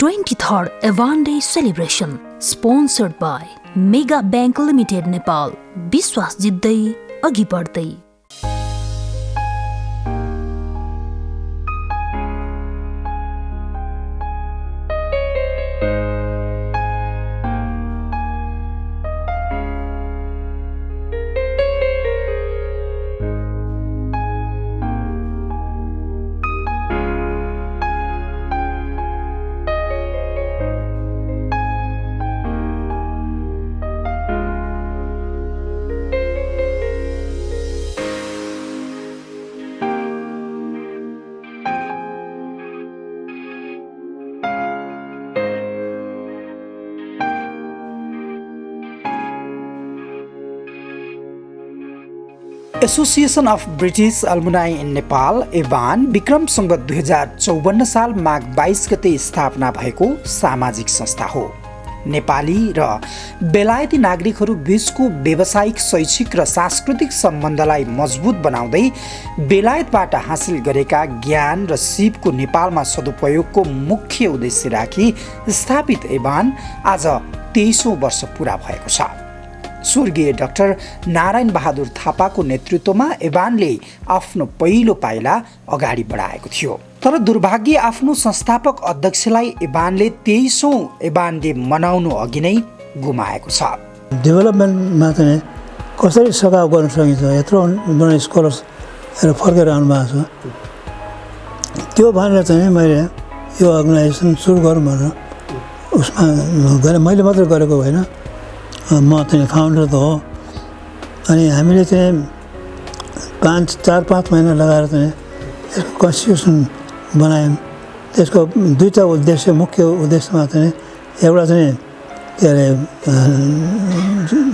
23rd Evan Day celebration sponsored by Mega Bank Limited Nepal. विश्वास जित्दै अघि बढ्दै। Association of British alumni in Nepal ABAN Vikram Samvat 2054 साल माघ 22 गते स्थापना भएको सामाजिक संस्था हो। नेपाली र बेलायती नागरिकहरू बीचको व्यावसायिक, शैक्षिक र सांस्कृतिक सम्बन्धलाई मजबुत बनाउँदै बेलायतबाट हासिल गरेका ज्ञान र सिपको नेपालमा सदुपयोगको मुख्य उद्देश्य राखी स्थापित एभान आज 23औं वर्ष पूरा भएको छ। स्वर्गीय डाक्टर नारायण बहादुर थापाको नेतृत्वमा एभानले आफ्नो पहिलो पाइला अगाडि बढाएको थियो। तर दुर्भाग्य आफ्नो संस्थापक अध्यक्षलाई एभानले 23औं एभान डे मनाउनु अघि नै गुमाएको छ। डेभलपमेन्टमा चाहिँ कसरी सघाउ गर्न सकिन्छ, यत्रो स्कलर्सहरू फर्केर आउनु भएको छ। त्यो भनेर चाहिँ मैले यो अर्गनाइजेसन सुरु गरौँ भनेर उसमा गरेँ। मैले मात्र गरेको होइन, म चाहिँ फाउन्डर त हो। अनि हामीले चाहिँ 4-5 महिना लगाएर चाहिँ यसको कन्स्टिट्युसन बनायौँ। त्यसको दुईवटा उद्देश्य, मुख्य उद्देश्यमा चाहिँ एउटा चाहिँ के अरे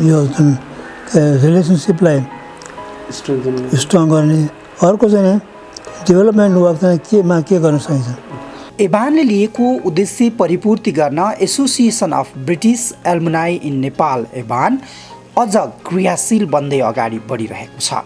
यो जुन रिलेसनसिपलाई स्ट्रङ गर्ने, अर्को चाहिँ डेभलपमेन्ट वर्क चाहिँ केमा के गर्न सकिन्छ। एभानले लिएको उद्देश्य परिपूर्ति गर्न association of British alumni in Nepal ABAN अझ क्रियाशील बन्दै अगाडि बढिरहेको छ।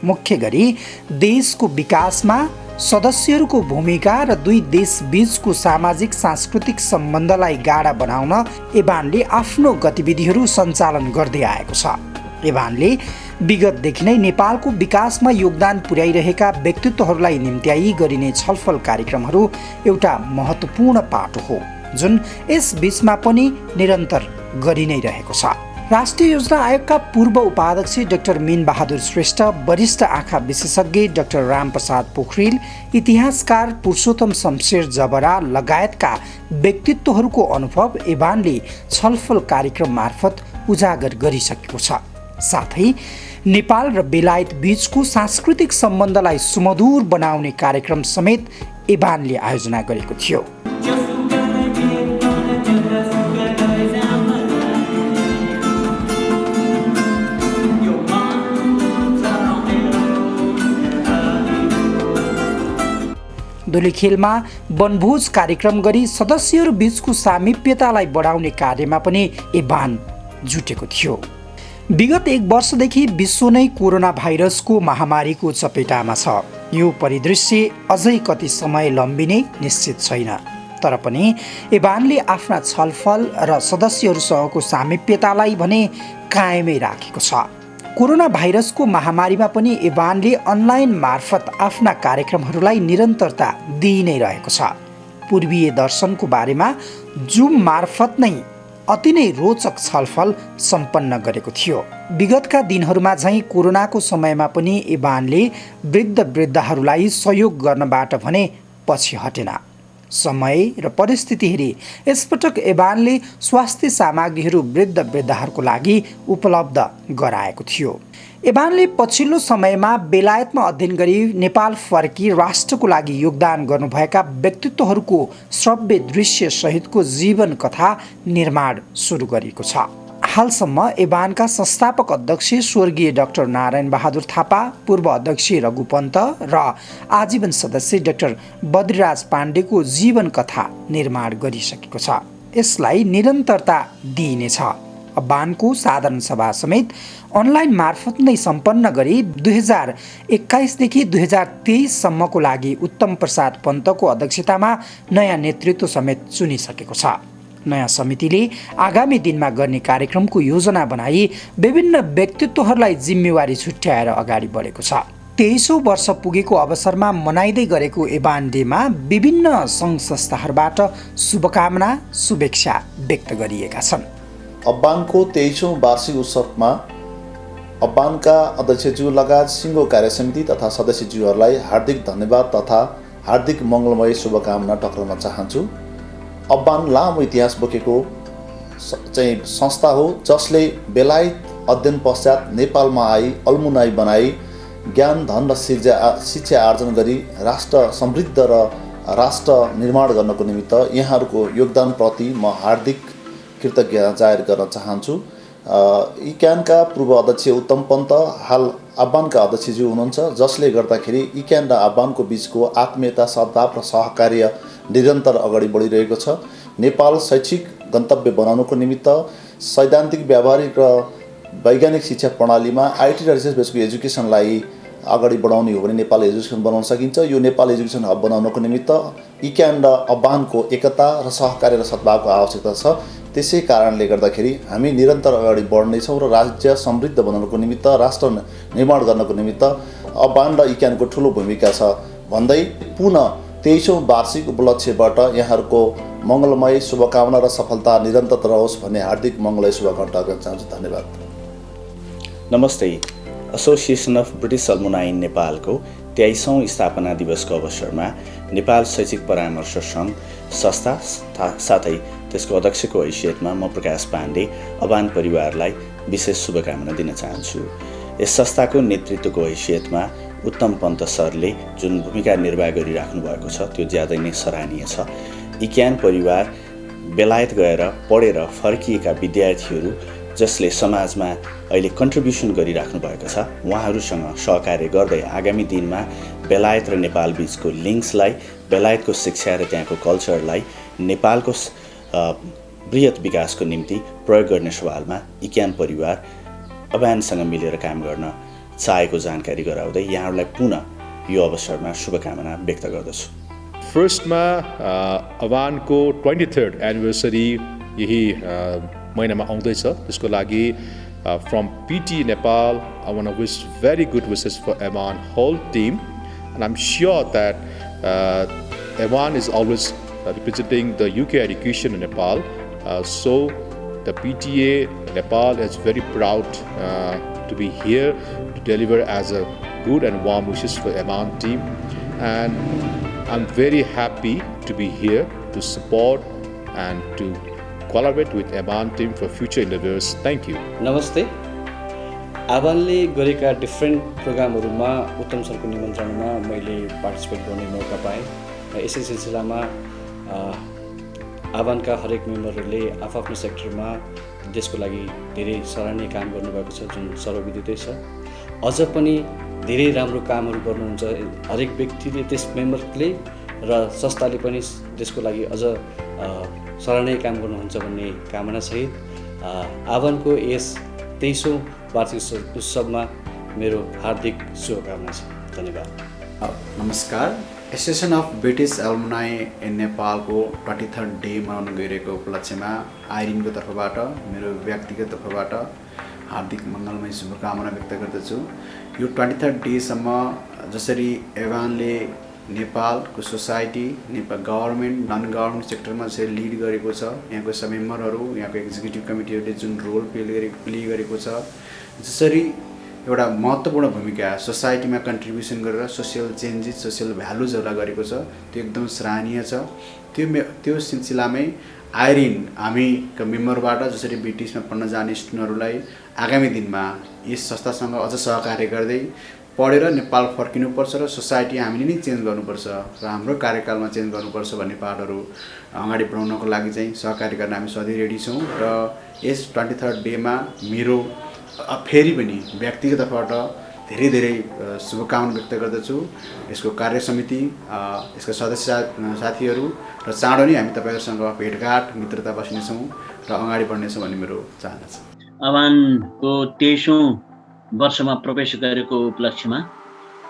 मुख्य गरी देशको विकासमा सदस्यहरूको भूमिका र दुई देश बीचको सामाजिक सांस्कृतिक सम्बन्धलाई गाढा बनाउन एभानले आफ्नो गतिविधिहरू सञ्चालन गर्दै आएको छ। एभानले विगतदेखि नै नेपालको विकासमा योगदान पुर्याइरहेका व्यक्तित्वहरूलाई निम्त्याई गरिने छलफल कार्यक्रमहरू एउटा महत्त्वपूर्ण पाटो हो, जुन यस बीचमा पनि निरन्तर गरि नै रहेको छ। राष्ट्रिय योजना आयोगका पूर्व उपाध्यक्ष डाक्टर मीन बहादुर श्रेष्ठ, वरिष्ठ आँखा विशेषज्ञ डाक्टर रामप्रसाद पोखरेल, इतिहासकार पुरुषोत्तम शमशेर जबरा लगायतका व्यक्तित्वहरूको अनुभव एभानले छलफल कार्यक्रम मार्फत उजागर गरिसकेको छ। साथै नेपाल र बेलायत बीचको सांस्कृतिक सम्बन्धलाई सुमधुर बनाउने कार्यक्रम समेत एभानले आयोजना गरेको थियो। धुलीखेलमा वनभोज कार्यक्रम गरी सदस्यहरू बीचको सामिप्यतालाई बढाउने कार्यमा पनि एभान जुटेको थियो। विगत 1 वर्षदेखि विश्व नै कोरोना भाइरसको महामारीको चपेटामा छ। यो परिदृश्य अझै कति समय लम्बिने निश्चित छैन। तर पनि एभानले आफ्ना छलफल र सदस्यहरूसँगको सामिप्यतालाई भने कायमै राखेको छ। कोरोना भाइरसको महामारीमा पनि एभानले अनलाइन मार्फत आफ्ना कार्यक्रमहरूलाई निरन्तरता दिइ नै रहेको छ। पूर्वीय दर्शनको बारेमा जुम मार्फत नै अति नै रोचक छलफल सम्पन्न गरेको थियो। विगतका दिनहरूमा झैँ कोरोनाको समयमा पनि एभानले वृद्धहरूलाई सहयोग गर्नबाट भने पछि हटेन। समय र परिस्थिति हेरी यसपटक एभानले स्वास्थ्य सामग्रीहरू वृद्धहरूको लागि उपलब्ध गराएको थियो। एभानले पछिल्लो समयमा बेलायतमा अध्ययन गरी नेपाल फर्की राष्ट्रको लागि योगदान गर्नुभएका व्यक्तित्वहरूको श्रव्य दृश्य सहितको जीवन कथा निर्माण सुरु गरेको छ। हालसम्म एभानका संस्थापक अध्यक्ष स्वर्गीय डाक्टर नारायण बहादुर थापा, पूर्व अध्यक्ष रघु पन्त र आजीवन सदस्य डाक्टर बद्रीराज पाण्डेको जीवन कथा निर्माण गरिसकेको छ। यसलाई निरन्तरता दिइनेछ। अबानको साधारण सभा समेत अनलाइन मार्फत नै सम्पन्न गरी 2021 देखि 2023 सम्मको लागि उत्तम प्रसाद पन्तको अध्यक्षतामा नयाँ नेतृत्व समेत चुनिसकेको छ। नयाँ समितिले आगामी दिनमा गर्ने कार्यक्रमको योजना बनाई विभिन्न व्यक्तित्वहरूलाई जिम्मेवारी छुट्याएर अगाडि बढेको छ। 23औं वर्ष पुगेको अवसरमा मनाइँदै गरेको एबान डेमा विभिन्न सङ्घ संस्थाहरूबाट शुभकामना शुभेच्छा व्यक्त गरिएका छन्। अब्बानको 23औं वार्षिक उत्सवमा अब्बानका अध्यक्षज्यू लगायत सिङ्गो कार्यसमिति तथा सदस्यज्यूहरूलाई हार्दिक धन्यवाद तथा हार्दिक मङ्गलमय शुभकामना टक्राउन चाहन्छु। अब्बान लामो इतिहास बोकेको चाहिँ संस्था हो जसले बेलायत अध्ययन पश्चात नेपालमा आई अल्मुनाई बनाई ज्ञान धन र शिक्षा आर्जन गरी राष्ट्र समृद्ध र राष्ट्र निर्माण गर्नको निमित्त यहाँहरूको योगदानप्रति म हार्दिक कृतज्ञता जाहेर गर्न चाहन्छु। इक्यानका पूर्व अध्यक्ष उत्तम पन्त हाल अब्बानका अध्यक्षज्यू हुनुहुन्छ, जसले गर्दाखेरि इक्यान र अब्बानको बीचको आत्मीयता सद्भाव र सहकार्य निरन्तर अगाडि बढिरहेको छ। नेपाल शैक्षिक गन्तव्य बनाउनको निमित्त सैद्धान्तिक व्यावहारिक र वैज्ञानिक शिक्षा प्रणालीमा आइटी र रिसर्च बेसको एजुकेसनलाई अगाडि बढाउने हो भने नेपाल एजुकेसन बनाउन सकिन्छ। यो नेपाल एजुकेसन हब बनाउनको निमित्त इक्यान र अब्बानको एकता र सहकार्य र सद्भावको आवश्यकता छ। त्यसै कारणले गर्दाखेरि हामी निरन्तर अगाडि बढ्नेछौँ र राज्य समृद्ध बनाउनको निमित्त राष्ट्र निर्माण गर्नको निमित्त अब्बान र इक्यानको ठुलो भूमिका छ भन्दै पुनः 23औं वार्षिक उपलक्ष्यबाट यहाँहरूको मङ्गलमय शुभकामना र सफलता निरन्तर रहोस् भन्ने हार्दिक मङ्गलमय शुभकामना गर्न चाहन्छु। धन्यवाद। नमस्ते। एसोसिएसन अफ ब्रिटिश अल्मुनाई नेपालको 23औं स्थापना दिवसको अवसरमा नेपाल शैक्षिक परामर्श सङ्घ संस्था साथै त्यसको अध्यक्षको हैसियतमा म प्रकाश पाण्डे अबान परिवारलाई विशेष शुभकामना दिन चाहन्छु। यस संस्थाको नेतृत्वको हैसियतमा उत्तम पन्त सरले जुन भूमिका निर्वाह गरिराख्नु भएको छ त्यो ज्यादै नै सराहनीय छ। इक्यान परिवार बेलायत गएर पढेर फर्किएका विद्यार्थीहरू जसले समाजमा अहिले कन्ट्रिब्युसन गरिराख्नु भएको छ उहाँहरूसँग सहकार्य गर्दै आगामी दिनमा बेलायत र नेपाल बीचको लिङ्क्सलाई, बेलायतको शिक्षा र त्यहाँको कल्चरलाई नेपालको बृहत विकासको निम्ति प्रयोग गर्ने सवालमा इक्यान परिवार अबानसँग मिलेर काम गर्न चाहेको जानकारी गराउँदै यहाँहरूलाई पुनः यो अवसरमा शुभकामना व्यक्त गर्दछु। फर्स्टमा अबानको 23rd एनिभर्सरी यही महिनामा आउँदैछ, त्यसको लागि from PT Nepal I want to wish very good wishes for Aban whole team, and I'm sure that Aban is always representing the UK education in Nepal, so the PTA Nepal is very proud to be here to deliver as a good and warm wishes for Aban team, and I'm very happy to be here to support and to collaborate with Aban team for future endeavors. Thank you. नमस्ते। आबानले गरेका different प्रोग्रामहरूमा उत्तम सरको निमन्त्रणामा मैले participate गर्ने मौका पाएँ र यसै सिलसिलामा आबानका हरेक मेम्बरहरूले आफ्नो सेक्टरमा देशको लागि धेरै सराहनीय काम गर्नुभएको छ, जुन सर्वविदितै छ। अझ पनि धेरै राम्रो कामहरू गर्नुहुन्छ हरेक व्यक्तिले, त्यस मेम्बरले र संस्थाले पनि देशको लागि अझ सराहनीय काम गर्नुहुन्छ भन्ने कामनासहित आबानको यस 23औं वार्षिक उत्सवमा मेरो हार्दिक शुभकामना छ। धन्यवाद। नमस्कार। Association of British alumni in नेपालको 23rd डे मनाउन गइरहेको उपलक्ष्यमा आइरिनको तर्फबाट मेरो व्यक्तिगत तर्फबाट हार्दिक मङ्गलमय शुभकामना व्यक्त गर्दछु। यो 23rd डेसम्म जसरी एभानले नेपालको society, Nepal government, non government सेक्टरमा जसरी लिड गरेको छ, यहाँको सब मेम्बरहरू, यहाँको एक्जिक्युटिभ कमिटीहरूले जुन रोल प्ले गरेको छ, जसरी एउटा महत्त्वपूर्ण भूमिका सोसाइटीमा कन्ट्रिब्युसन गरेर सोसियल चेन्जेस, सोसियल भ्यालुजहरूलाई गरेको छ, त्यो एकदम सराहनीय छ। त्यो सिलसिलामै आइरिन हामीका मेम्बरबाट जसरी ब्रिटिसमा पढ्न जाने स्टुडेन्टहरूलाई आगामी दिनमा यस संस्थासँग अझ सहकार्य गर्दै पढेर नेपाल फर्किनुपर्छ र सोसाइटी हामीले नै चेन्ज गर्नुपर्छ र हाम्रो कार्यकालमा चेन्ज गर्नुपर्छ भन्ने पाठहरू अगाडि बढाउनको लागि चाहिँ सहकार्य गर्न हामी सधैँ रेडी छौँ। र यस 23rd डेमा मेरो फेरि पनि व्यक्तिगत तर्फबाट धेरै धेरै शुभकामना व्यक्त गर्दछु। यसको कार्य समिति, यसका सदस्य साथीहरू र चाँडो नै हामी तपाईँहरूसँग भेटघाट मित्रता बस्नेछौँ र अगाडि बढ्नेछौँ भन्ने मेरो चाहना छ। अभानको 23औं वर्षमा प्रवेश गरेको उपलक्ष्यमा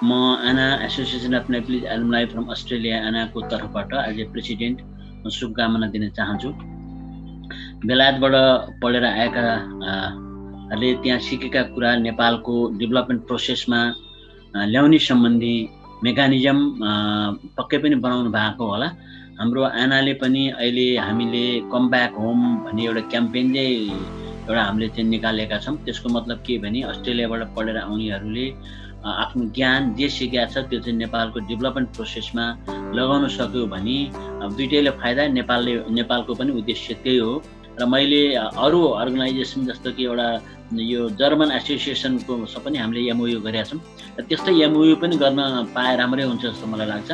म ANAA association of Nepalese alumni from Australia आनाको तर्फबाट एज ए प्रेसिडेन्ट शुभकामना दिन चाहन्छु। बेलायतबाट पढेर आएकाले त्यहाँ सिकेका कुरा नेपालको डेभलपमेन्ट प्रोसेसमा ल्याउने सम्बन्धी मेकानिजम पक्कै पनि बनाउनु भएको होला। हाम्रो आनाले पनि अहिले हामीले कम ब्याक होम भन्ने एउटा क्याम्पेन चाहिँ हामीले चाहिँ निकालेका छौँ। त्यसको मतलब के भने अस्ट्रेलियाबाट पढेर आउनेहरूले आफ्नो ज्ञान जे सिकेका छ त्यो चाहिँ नेपालको डेभलपमेन्ट प्रोसेसमा लगाउन सक्यो भने दुइटैले फाइदा, नेपालको पनि उद्देश्य त्यही हो। र मैले अरू अर्गनाइजेसन जस्तो कि एउटा यो जर्मन एसोसिएसनको पनि हामीले एमओयू गरेका छौँ र त्यस्तै एमओयू पनि गर्न पाए राम्रै हुन्छ जस्तो मलाई लाग्छ।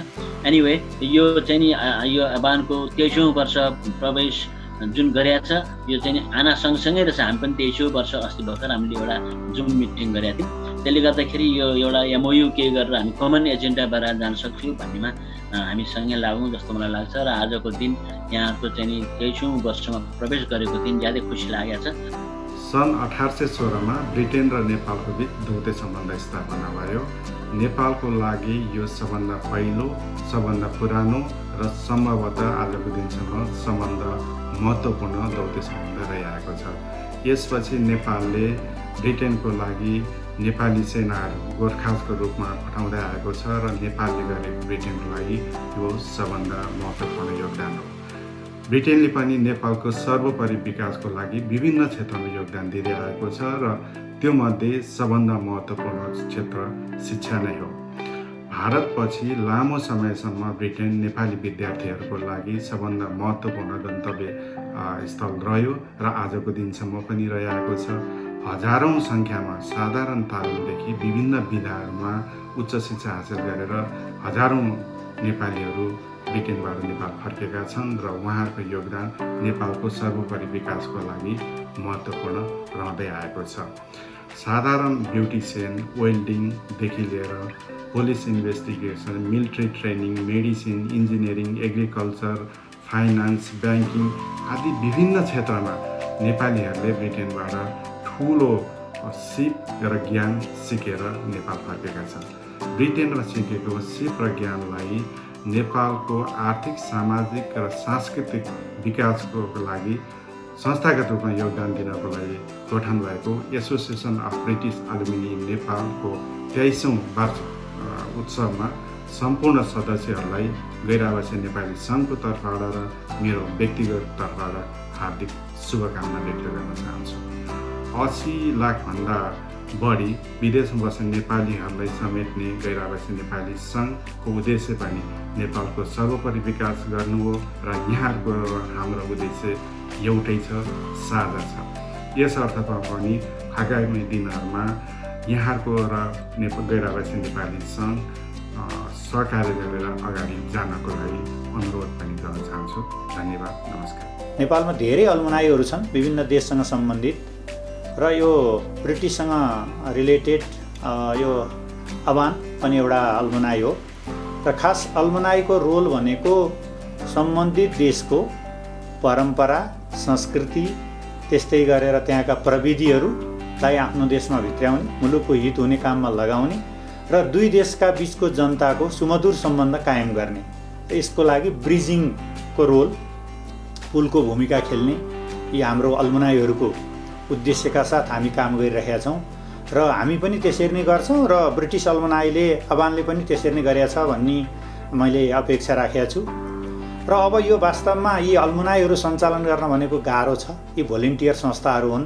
एनिवे यो चाहिँ नि यो अभानको 23औं वर्ष प्रवेश जुन गरेका छ यो चाहिँ आना सँगसँगै रहेछ। हामी पनि 23औं वर्ष अस्ति भर्खर हामीले एउटा जुम मिटिङ गरेका थियौँ। त्यसले गर्दाखेरि यो एउटा एमओयू के गरेर हामी कमन एजेन्डा भएर जान सक्छौँ भन्नेमा हामी सँगै लागौँ जस्तो मलाई लाग्छ। र आजको दिन यहाँको चाहिँ 23औं वर्षमा प्रवेश गरेको दिन ज्यादै खुसी लागेको छ। सन् 1816मा ब्रिटेन र नेपालको बीच द्वैत सम्बन्ध स्थापना भयो। नेपालको लागि यो सबभन्दा पहिलो, सबभन्दा पुरानो र सम्भवतः आजको दिनसम्म सम्बन्ध महत्त्वपूर्ण द्वैत सम्बन्ध रहिआएको छ। यसपछि नेपालले ब्रिटेनको लागि नेपाली सेनाहरू गोर्खाजको रूपमा पठाउँदै आएको छ र नेपालले गरेको ब्रिटेनको लागि यो सबभन्दा महत्त्वपूर्ण योगदान हो। ब्रिटेनले पनि नेपालको सर्वोपरि विकासको लागि विभिन्न क्षेत्रमा योगदान दिँदै आएको छ र त्यो मध्ये सबभन्दा महत्त्वपूर्ण क्षेत्र शिक्षा नै हो। भारतपछि लामो समयसम्म ब्रिटेन नेपाली विद्यार्थीहरूको लागि सबभन्दा महत्त्वपूर्ण गन्तव्य स्थल रह्यो र आजको दिनसम्म पनि रहिआएको छ। हजारौं सङ्ख्यामा साधारण तालिमदेखि विभिन्न विधाहरूमा उच्च शिक्षा हासिल गरेर हजारौं नेपालीहरू ब्रिटेनबाट नेपाल फर्केका छन् र उहाँहरूको योगदान नेपालको सर्वोपरि विकासको लागि महत्त्वपूर्ण रहँदै आएको छ। साधारण ब्युटिसियन, वेल्डिङदेखि लिएर police investigation, military training, medicine, engineering, agriculture, finance, banking आदि विभिन्न क्षेत्रमा नेपालीहरूले ब्रिटेनबाट ठुलो सिप र ज्ञान सिकेर नेपाल फर्केका छन्। ब्रिटेन र सिकेको सिप र ज्ञानलाई नेपालको आर्थिक, सामाजिक र सांस्कृतिक विकासको लागि संस्थागत रूपमा योगदान दिनको लागि गठन भएको एसोसिएसन अफ ब्रिटिस एलुमनी नेपालको 23औं वर्ष उत्सवमा सम्पूर्ण सदस्यहरूलाई गैर-आवासीय नेपाली सङ्घको तर्फबाट र मेरो व्यक्तिगत तर्फबाट हार्दिक शुभकामना व्यक्त गर्न चाहन्छु। 80 लाखभन्दा बढी विदेशमा बस्ने नेपालीहरूलाई समेट्ने गैर-आवासीय नेपाली सङ्घको उद्देश्य पनि नेपालको सर्वोपरि विकास गर्नु हो र यहाँहरूको हाम्रो उद्देश्य एउटै छ, साझा छ। यस अर्थमा पनि आगामी दिनहरूमा यहाँहरूको र गैर-आवासीय नेपाली सङ्घ सहकार्य गरेर अगाडि जानको लागि अनुरोध पनि गर्न चाहन्छु। धन्यवाद, नमस्कार। नेपालमा धेरै अल्मुनाईहरू छन् विभिन्न देशसँग सम्बन्धित र यो ब्रिटिससँग रिलेटेड यो अभान पनि एउटा अल्मुनाई हो र खास अल्मुनाईको रोल भनेको सम्बन्धित देशको परम्परा, संस्कृति त्यस्तै गरेर त्यहाँका प्रविधिहरूलाई आफ्नो देशमा भित्र्याउने, मुलुकको हित हुने काममा लगाउने र दुई देशका बीचको जनताको सुमधुर सम्बन्ध कायम गर्ने। यसको लागि ब्रिजिङको रोल, पुलको भूमिका खेल्ने यी हाम्रो अल्मुनाईहरूको उद्देश्यका साथ हामी काम गरिरहेका छौँ र हामी पनि त्यसरी नै गर्छौँ र ब्रिटिस अल्मुनाईले अभानले पनि त्यसरी नै गरेका छ भन्ने मैले अपेक्षा राखेको छु। र अब यो वास्तवमा यी अल्मुनाईहरू सञ्चालन गर्न भनेको गाह्रो छ। यी भोलिन्टियर संस्थाहरू हुन्।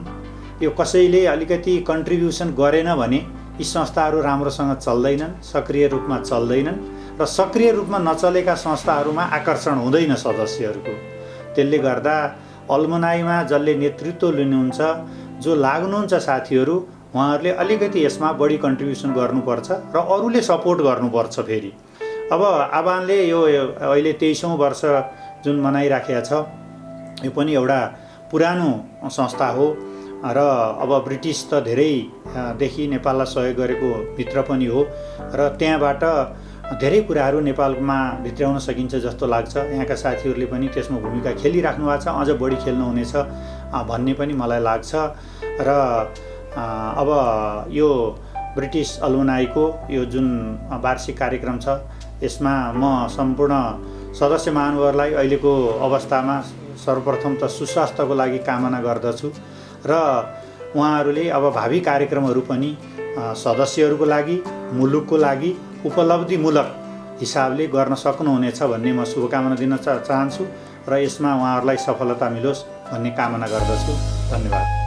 यो कसैले अलिकति कन्ट्रिब्युसन गरेन भने यी संस्थाहरू राम्रोसँग चल्दैनन्, सक्रिय रूपमा चल्दैनन् र सक्रिय रूपमा नचलेका संस्थाहरूमा आकर्षण हुँदैन सदस्यहरूको। त्यसले गर्दा अल्मुनाईमा जसले नेतृत्व लिनुहुन्छ, जो लाग्नुहुन्छ साथीहरू, उहाँहरूले अलिकति यसमा बढी कन्ट्रिब्युसन गर्नुपर्छ र अरूले सपोर्ट गर्नुपर्छ। फेरि अब आभानले यो अहिले 23औं वर्ष जुन मनाइराखेको छ, यो पनि एउटा पुरानो संस्था हो र अब ब्रिटिस त धेरैदेखि नेपाललाई सहयोग गरेको मित्र पनि हो र त्यहाँबाट धेरै कुराहरू नेपालमा भित्र्याउन सकिन्छ जस्तो लाग्छ। यहाँका साथीहरूले पनि त्यसमा भूमिका खेलिराख्नु भएको छ, अझ बढी खेल्नुहुनेछ भन्ने पनि मलाई लाग्छ। र अब यो ब्रिटिस अलुमनाईको यो जुन वार्षिक कार्यक्रम छ यसमा म सम्पूर्ण सदस्य महानुभावहरूलाई अहिलेको अवस्थामा सर्वप्रथम त सुस्वास्थ्यको लागि कामना गर्दछु र उहाँहरूले अब भावी कार्यक्रमहरू पनि सदस्यहरूको लागि, मुलुकको लागि उपलब्धिमूलक हिसाबले गर्न सक्नुहुनेछ भन्ने म शुभकामना दिन चाहन्छु र यसमा उहाँहरूलाई सफलता मिलोस् भन्ने कामना गर्दछु। धन्यवाद।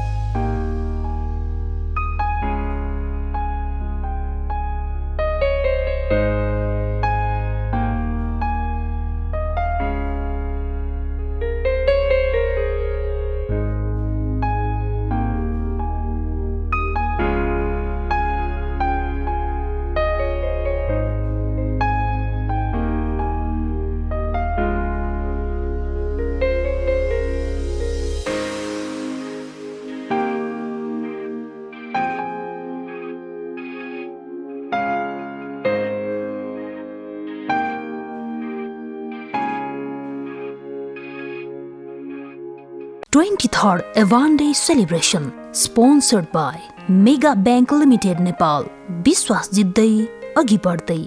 Third Avan Day celebration sponsored by Mega Bank Limited Nepal. विश्वास जित्दै अघि बढ्दै।